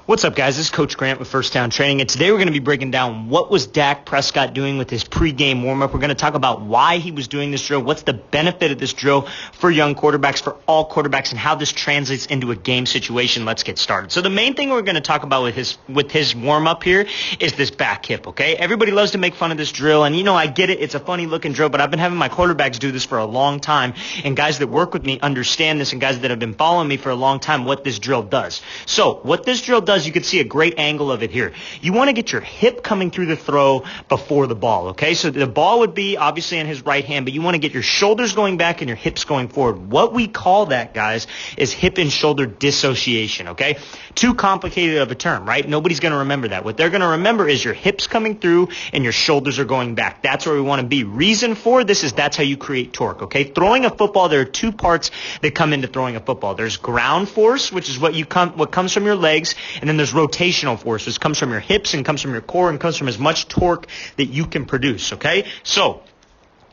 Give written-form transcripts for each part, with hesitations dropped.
What's up, guys? This is Coach Grant with First Down Training, and today we're going to be breaking down what was Dak Prescott doing with his pregame warm-up. We're going to talk about why he was doing this drill, what's the benefit of this drill for young quarterbacks, for all quarterbacks, and how this translates into a game situation. Let's get started. So the main thing we're going to talk about with his warm-up here is this back hip, okay? Everybody loves to make fun of this drill, and I get it. It's a funny-looking drill, but I've been having my quarterbacks do this for a long time, and guys that work with me understand this, and guys that have been following me for a long time, what this drill does. So what this drill does, you can see a great angle of it here. You want to get your hip coming through the throw before the ball, okay? So the ball would be obviously in his right hand, but you want to get your shoulders going back and your hips going forward. What we call that, guys, is hip and shoulder dissociation, okay? Too complicated of a term, right? Nobody's going to remember that. What they're going to remember is your hips coming through and your shoulders are going back. That's where we want to be. Reason for this is that's how you create torque, okay? Throwing a football, there are two parts that come into throwing a football. There's ground force, which is what comes from your legs, and then there's rotational force, which comes from your hips and comes from your core and comes from as much torque that you can produce, okay? So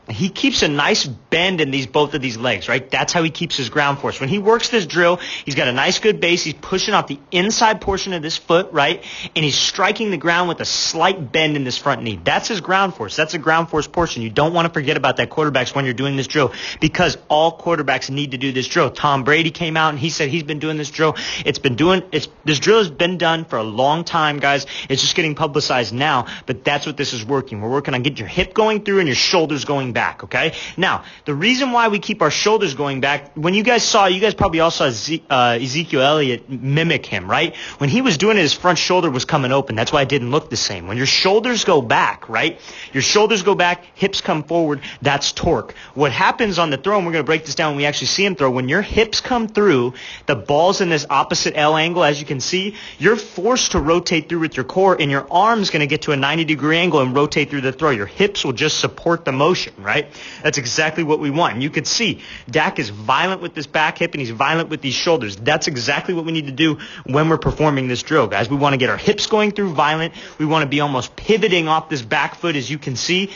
he keeps a nice bend in both of these legs, right? That's how he keeps his ground force. When he works this drill, he's got a nice good base. He's pushing off the inside portion of this foot, right? And he's striking the ground with a slight bend in this front knee. That's his ground force. That's a ground force portion. You don't want to forget about that, quarterbacks, when you're doing this drill, because all quarterbacks need to do this drill. Tom Brady came out and he said he's been doing this drill. This drill has been done for a long time, guys. It's just getting publicized now, but that's what this is working. We're working on getting your hip going through and your shoulders going back, okay? Now, the reason why we keep our shoulders going back, you guys probably all saw Ezekiel Elliott mimic him, right? When he was doing it, his front shoulder was coming open. That's why it didn't look the same. When your shoulders go back, right? Your shoulders go back, hips come forward, that's torque. What happens on the throw, and we're going to break this down when we actually see him throw, when your hips come through, the ball's in this opposite L angle, as you can see, you're forced to rotate through with your core, and your arm's going to get to a 90-degree angle and rotate through the throw. Your hips will just support the motion, right? That's exactly what we want. And you can see Dak is violent with this back hip and he's violent with these shoulders. That's exactly what we need to do when we're performing this drill, guys. We want to get our hips going through violent. We want to be almost pivoting off this back foot, as you can see.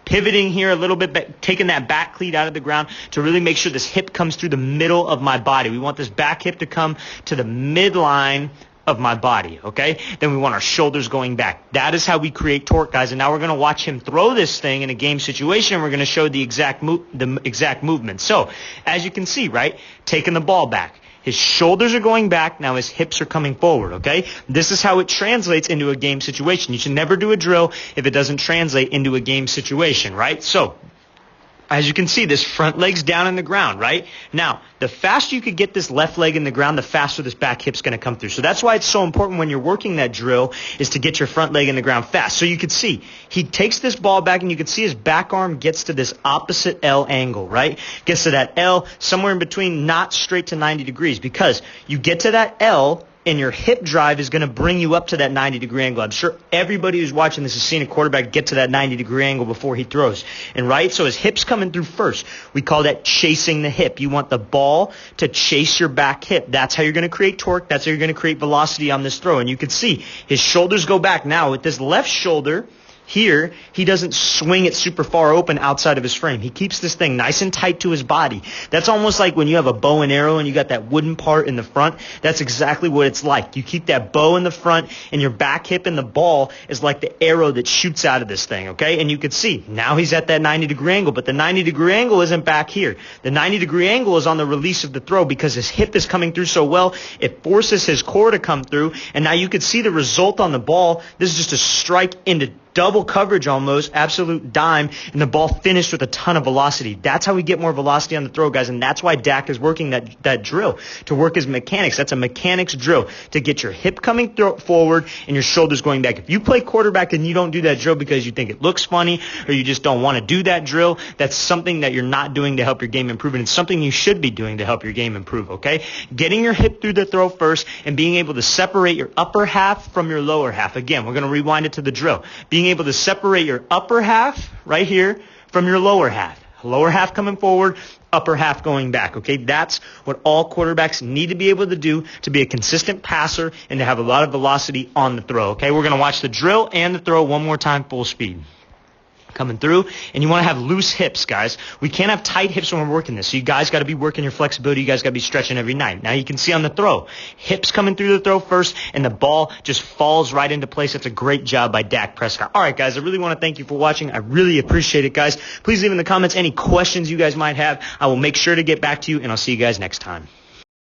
Pivoting here a little bit, taking that back cleat out of the ground to really make sure this hip comes through the middle of my body. We want this back hip to come to the midline of my body, okay? Then we want our shoulders going back. That is how we create torque, guys. And now we're going to watch him throw this thing in a game situation, and we're going to show the exact movement. So, as you can see, right, taking the ball back. His shoulders are going back. Now his hips are coming forward, okay? This is how it translates into a game situation. You should never do a drill if it doesn't translate into a game situation, right? So, as you can see, this front leg's down in the ground, right? Now, the faster you could get this left leg in the ground, the faster this back hip's going to come through. So that's why it's so important when you're working that drill is to get your front leg in the ground fast. So you can see, he takes this ball back, and you can see his back arm gets to this opposite L angle, right? Gets to that L somewhere in between, not straight to 90 degrees, because you get to that L, and your hip drive is going to bring you up to that 90-degree angle. I'm sure everybody who's watching this has seen a quarterback get to that 90-degree angle before he throws. And right, so his hip's coming through first. We call that chasing the hip. You want the ball to chase your back hip. That's how you're going to create torque. That's how you're going to create velocity on this throw. And you can see his shoulders go back. Now, with this left shoulder here, he doesn't swing it super far open outside of his frame. He keeps this thing nice and tight to his body. That's almost like when you have a bow and arrow and you got that wooden part in the front. That's exactly what it's like. You keep that bow in the front, and your back hip and the ball is like the arrow that shoots out of this thing, okay? And you can see, now he's at that 90-degree angle, but the 90-degree angle isn't back here. The 90-degree angle is on the release of the throw, because his hip is coming through so well, it forces his core to come through, and now you can see the result on the ball. This is just a strike into double coverage almost, absolute dime, and the ball finished with a ton of velocity. That's how we get more velocity on the throw, guys, and that's why Dak is working that drill, to work his mechanics. That's a mechanics drill, to get your hip coming forward and your shoulders going back. If you play quarterback and you don't do that drill because you think it looks funny or you just don't want to do that drill, that's something that you're not doing to help your game improve, and it's something you should be doing to help your game improve, okay? Getting your hip through the throw first and being able to separate your upper half from your lower half. Again, we're going to rewind it to the drill. Being able to separate your upper half right here from your lower half. Lower half coming forward, upper half going back, okay? That's what all quarterbacks need to be able to do to be a consistent passer and to have a lot of velocity on the throw, okay? We're going to watch the drill and the throw one more time, full speed. coming through, and you want to have loose hips, guys. We can't have tight hips when we're working this, so you guys got to be working your flexibility. You guys got to be stretching every night. Now you can see on the throw, hips coming through the throw first, and the ball just falls right into place. That's a great job by Dak Prescott. All right, guys, I really want to thank you for watching. I really appreciate it, guys. Please leave in the comments any questions you guys might have. I will make sure to get back to you, and I'll see you guys next time.